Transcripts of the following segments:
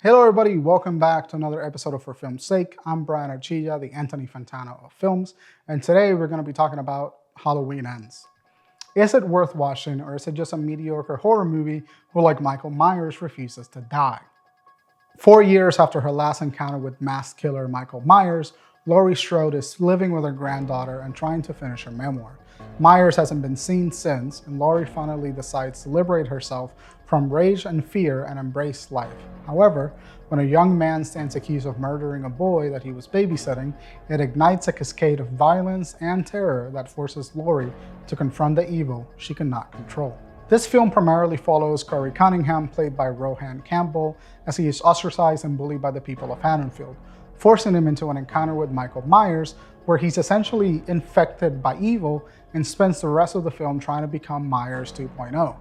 Hello everybody, welcome back to another episode of For Film's Sake. I'm Bryan, the Anthony Fantano of films, and today we're going to be talking about Halloween Ends. Is it worth watching, or is it just a mediocre horror movie who, like Michael Myers, refuses to die? 4 years after her last encounter with masked killer Michael Myers, Laurie Strode is living with her granddaughter and trying to finish her memoir. Myers hasn't been seen since, and Laurie finally decides to liberate herself from rage and fear and embrace life. However, when a young man stands accused of murdering a boy that he was babysitting, it ignites a cascade of violence and terror that forces Laurie to confront the evil she cannot control. This film primarily follows Corey Cunningham, played by Rohan Campbell, as he is ostracized and bullied by the people of Haddonfield, forcing him into an encounter with Michael Myers, where he's essentially infected by evil and spends the rest of the film trying to become Myers 2.0.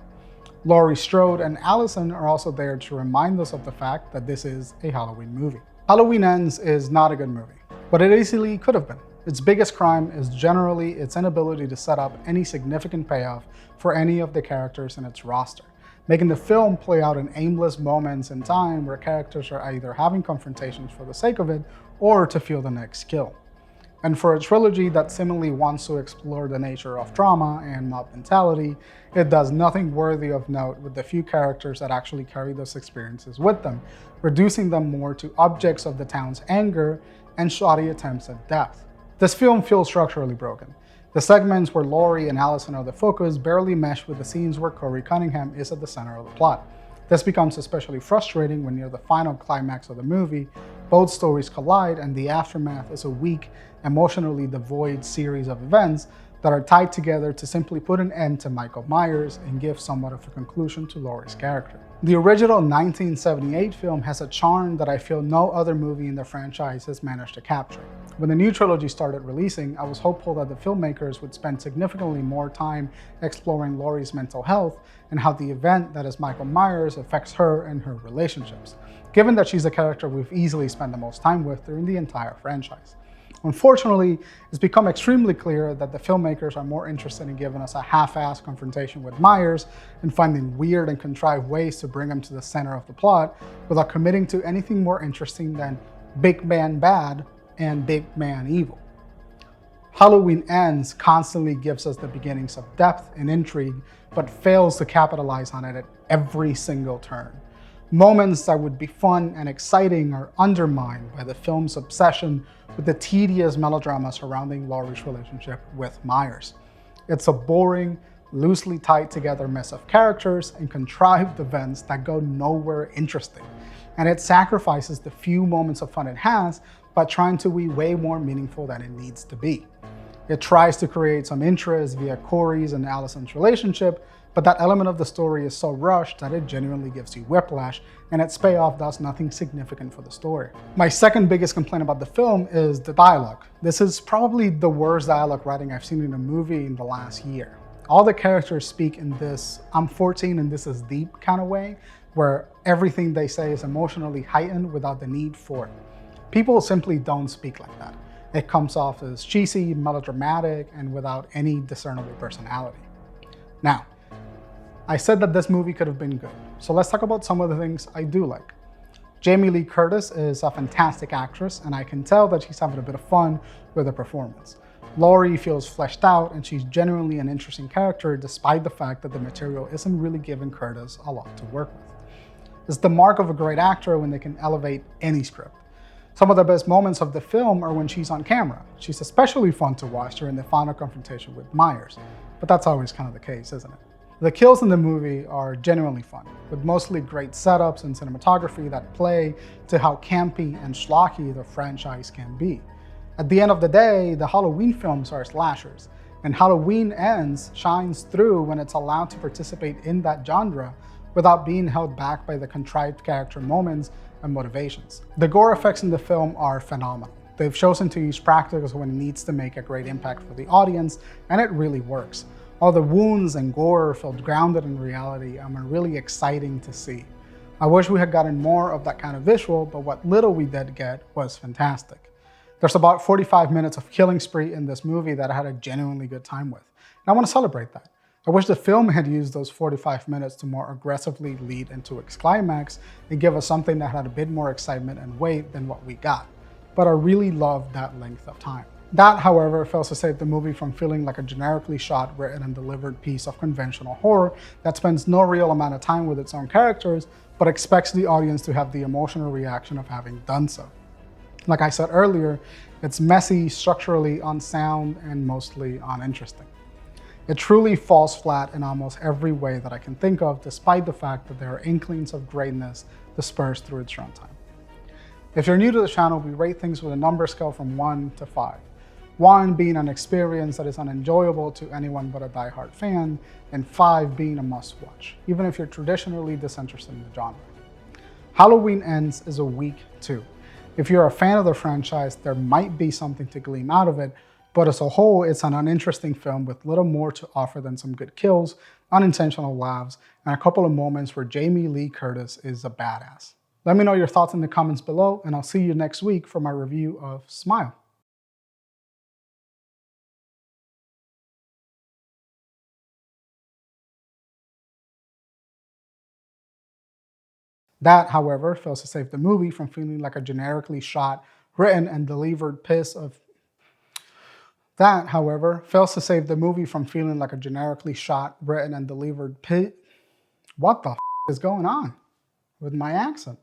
Laurie Strode and Allison are also there to remind us of the fact that this is a Halloween movie. Halloween Ends is not a good movie, but it easily could have been. Its biggest crime is generally its inability to set up any significant payoff for any of the characters in its roster, making the film play out in aimless moments in time where characters are either having confrontations for the sake of it or to feel the next kill. And for a trilogy that seemingly wants to explore the nature of trauma and mob mentality, it does nothing worthy of note with the few characters that actually carry those experiences with them, reducing them more to objects of the town's anger and shoddy attempts at depth. This film feels structurally broken. The segments where Laurie and Allison are the focus barely mesh with the scenes where Corey Cunningham is at the center of the plot. This becomes especially frustrating when near the final climax of the movie, both stories collide and the aftermath is a weak, emotionally devoid series of events that are tied together to simply put an end to Michael Myers and give somewhat of a conclusion to Laurie's character. The original 1978 film has a charm that I feel no other movie in the franchise has managed to capture. When the new trilogy started releasing, I was hopeful that the filmmakers would spend significantly more time exploring Laurie's mental health and how the event that is Michael Myers affects her and her relationships, given that she's a character we've easily spent the most time with during the entire franchise. Unfortunately, it's become extremely clear that the filmmakers are more interested in giving us a half-assed confrontation with Myers and finding weird and contrived ways to bring him to the center of the plot without committing to anything more interesting than big man bad and big man evil. Halloween Ends constantly gives us the beginnings of depth and intrigue, but fails to capitalize on it at every single turn. Moments that would be fun and exciting are undermined by the film's obsession with the tedious melodrama surrounding Laurie's relationship with Myers. It's a boring, loosely tied together mess of characters and contrived events that go nowhere interesting, and it sacrifices the few moments of fun it has by trying to be way more meaningful than it needs to be. It tries to create some interest via Corey's and Allison's relationship, but that element of the story is so rushed that it genuinely gives you whiplash, and its payoff does nothing significant for the story. My second biggest complaint about the film is the dialogue. This is probably the worst dialogue writing I've seen in a movie in the last year. All the characters speak in this "I'm 14 and this is deep" kind of way, where everything they say is emotionally heightened without the need for it. People simply don't speak like that. It comes off as cheesy, melodramatic, and without any discernible personality. Now, I said that this movie could have been good, so let's talk about some of the things I do like. Jamie Lee Curtis is a fantastic actress, and I can tell that she's having a bit of fun with her performance. Laurie feels fleshed out, and she's genuinely an interesting character despite the fact that the material isn't really giving Curtis a lot to work with. It's the mark of a great actor when they can elevate any script. Some of the best moments of the film are when she's on camera. She's especially fun to watch during the final confrontation with Myers, but that's always kind of the case, isn't it? The kills in the movie are genuinely fun, with mostly great setups and cinematography that play to how campy and schlocky the franchise can be. At the end of the day, the Halloween films are slashers, and Halloween Ends shines through when it's allowed to participate in that genre without being held back by the contrived character moments and motivations. The gore effects in the film are phenomenal. They've chosen to use practicals when it needs to make a great impact for the audience, and it really works. All the wounds and gore felt grounded in reality and were really exciting to see. I wish we had gotten more of that kind of visual, but what little we did get was fantastic. There's about 45 minutes of killing spree in this movie that I had a genuinely good time with, and I want to celebrate that. I wish the film had used those 45 minutes to more aggressively lead into its climax and give us something that had a bit more excitement and weight than what we got. But I really loved that length of time. That, however, fails to save the movie from feeling like a generically shot, written, and delivered piece of conventional horror that spends no real amount of time with its own characters, but expects the audience to have the emotional reaction of having done so. Like I said earlier, it's messy, structurally unsound, and mostly uninteresting. It truly falls flat in almost every way that I can think of, despite the fact that there are inklings of greatness dispersed through its runtime. If you're new to the channel, we rate things with a number scale from 1 to 5. 1 being an experience that is unenjoyable to anyone but a diehard fan, and 5 being a must-watch, even if you're traditionally disinterested in the genre. Halloween Ends is a weak 2. If you're a fan of the franchise, there might be something to glean out of it, but as a whole, it's an uninteresting film with little more to offer than some good kills, unintentional laughs, and a couple of moments where Jamie Lee Curtis is a badass. Let me know your thoughts in the comments below, and I'll see you next week for my review of Smile. That, however, fails to save the movie from feeling like a generically shot, written, and delivered piece of... That, however, fails to save the movie from feeling like a generically shot, written, and delivered What the is going on with my accent?